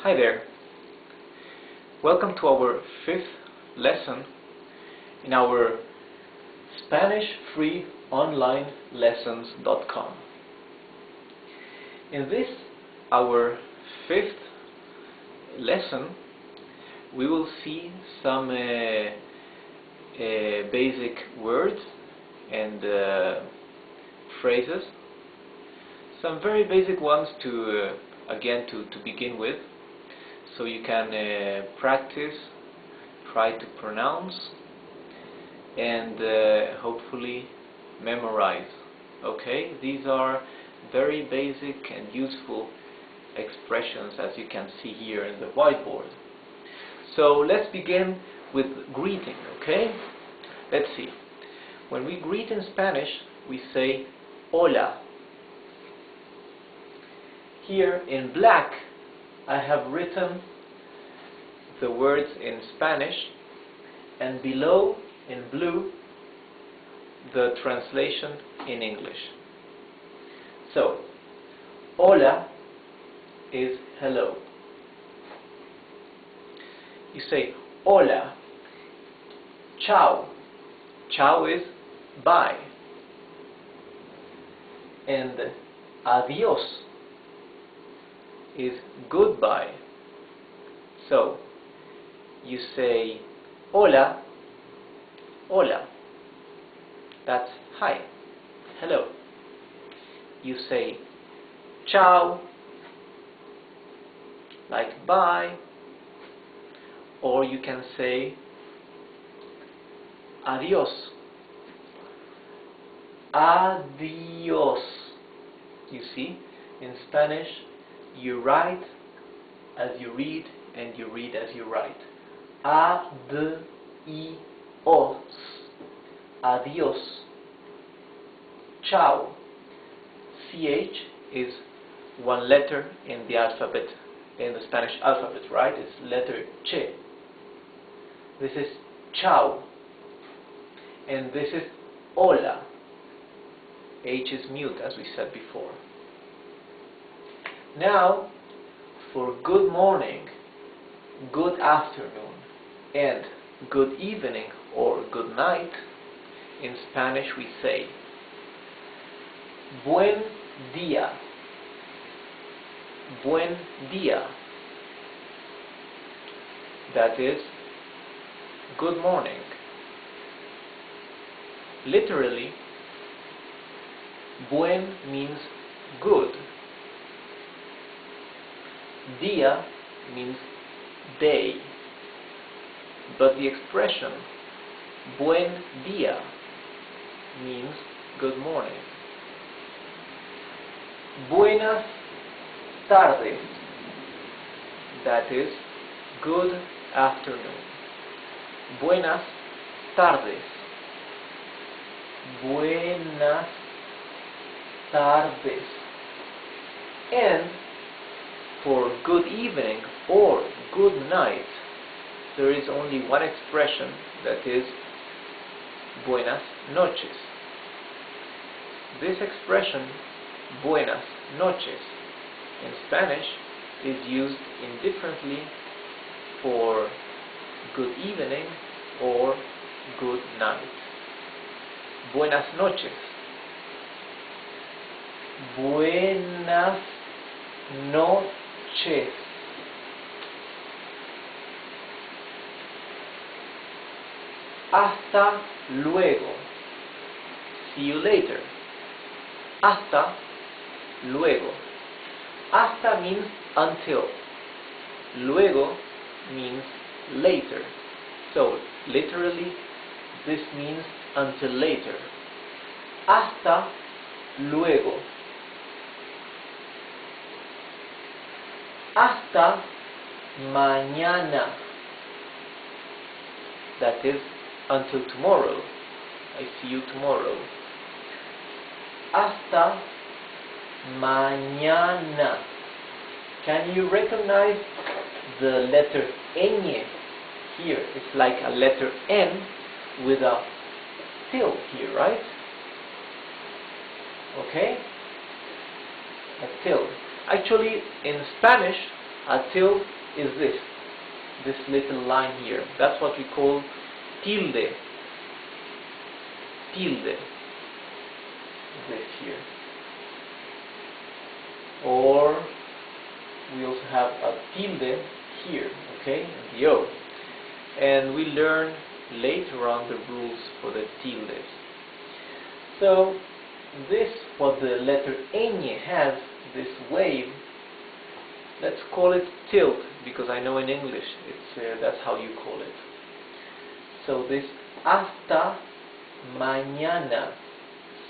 Hi there. Welcome to our fifth lesson in our SpanishFreeOnlineLessons.com. In this, our fifth lesson, we will see some basic words and phrases, some very basic ones to begin with, so you can practice, try to pronounce, and hopefully memorize. Okay, these are very basic and useful expressions, as you can see here in the whiteboard. So let's begin with greeting. Okay, let's see. When we greet in Spanish, we say hola. Here in black, I have written the words in Spanish, and below in blue the translation in English. So, hola is hello. You say hola. Chau. Chau is bye. And adios is goodbye. So, you say hola, hola. That's hi, hello. You say ciao, like bye, or you can say adios. Adios. You see, in Spanish, you write as you read, and you read as you write. Adios. Adios. Ciao. CH is one letter in the alphabet, in the Spanish alphabet, right? It's letter Ch. This is ciao. And this is hola. H is mute, as we said before. Now, for good morning, good afternoon, and good evening or good night, in Spanish we say buen día. Buen día. That is good morning. Literally, buen means good. Día means day, but the expression buen día means good morning. Buenas tardes, that is good afternoon. Buenas tardes. Buenas tardes. And for good evening or good night, there is only one expression, that is buenas noches. This expression, buenas noches, in Spanish is used indifferently for good evening or good night. Buenas noches. Buenas noches. Hasta luego. See you later. Hasta luego. Hasta means until. Luego means later. So, literally, this means until later. Hasta luego. Hasta mañana. That is, until tomorrow. I see you tomorrow. Hasta mañana. Can you recognize the letter ñ here? It's like a letter N with a tilde here, right? Okay? A tilde. Actually, in Spanish, A tilde is this little line here. That's what we call tilde. Tilde. This here. Or we also have a tilde here, okay, the O. And we learn later on the rules for the tildes. So this, what the letter ñ has, this wave, let's call it tilt, because I know in English it's that's how you call it. So this hasta mañana,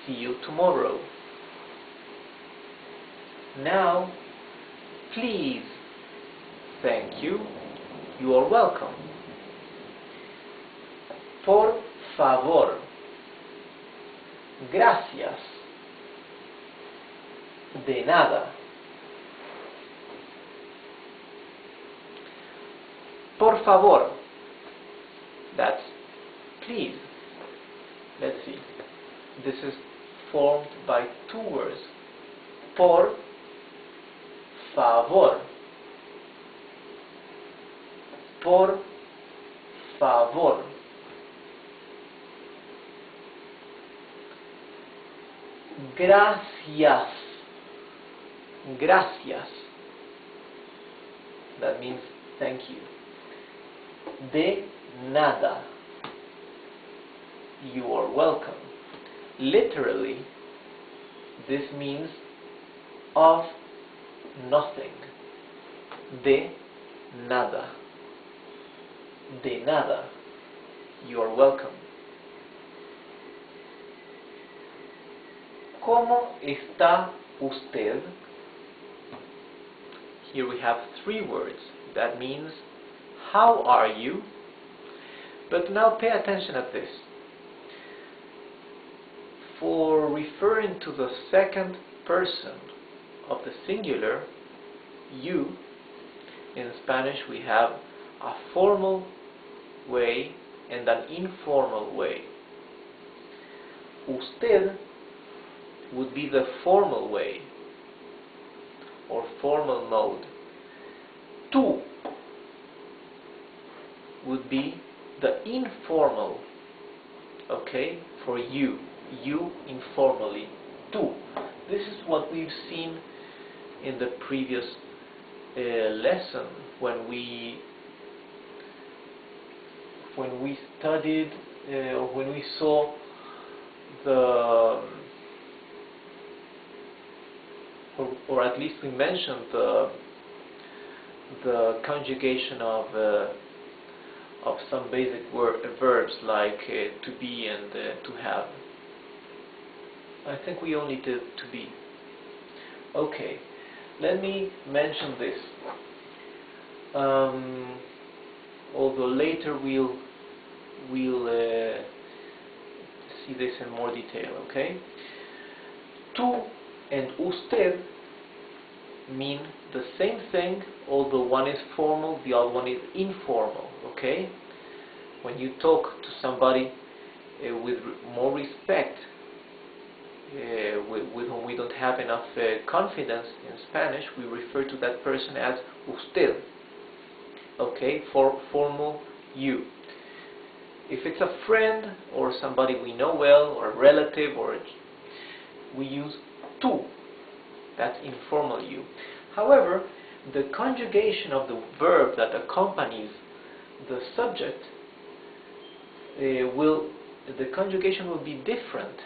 see you tomorrow. Now, please, thank you, you are welcome. Por favor, gracias, de nada. Por favor, that's please. Let's see. This is formed by two words. Por favor. Por favor. Gracias. Gracias. That means thank you. De nada. You are welcome. Literally, this means of nothing. De nada. De nada. You are welcome. ¿Cómo está usted? Here we have three words. That means, how are you? But now pay attention at this. For referring to the second person of the singular, you, in Spanish we have a formal way and an informal way. Usted would be the formal way or formal mode. Tú would be the informal, okay, for you informally. Tú. This is what we've seen in the previous lesson when we studied or when we saw the or at least we mentioned the conjugation of some basic verbs like to be and to have. I think we only did to be. Okay, let me mention this. Although later we'll see this in more detail. Okay. Tú and usted mean the same thing, although one is formal, the other one is informal. Okay. When you talk to somebody with more respect, with whom we don't have enough confidence in Spanish, we refer to that person as usted. Okay, for formal you. If it's a friend or somebody we know well or a relative, or we use tú. That's informal you. However, the conjugation of the verb that accompanies the subject the conjugation will be different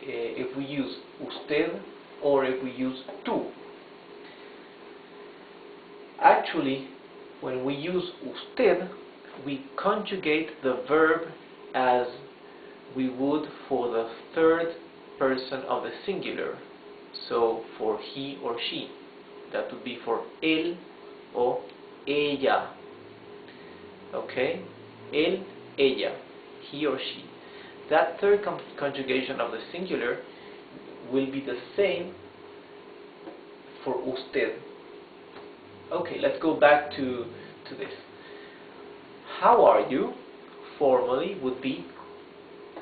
if we use usted or if we use tú. Actually, when we use usted, we conjugate the verb as we would for the third person of the singular. So for he or she, that would be for él or ella. Okay? Él, ella, he or she. That third conjugation of the singular will be the same for usted. Okay, let's go back to this. How are you? Formally would be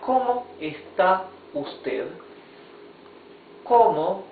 ¿Cómo está usted? ¿Cómo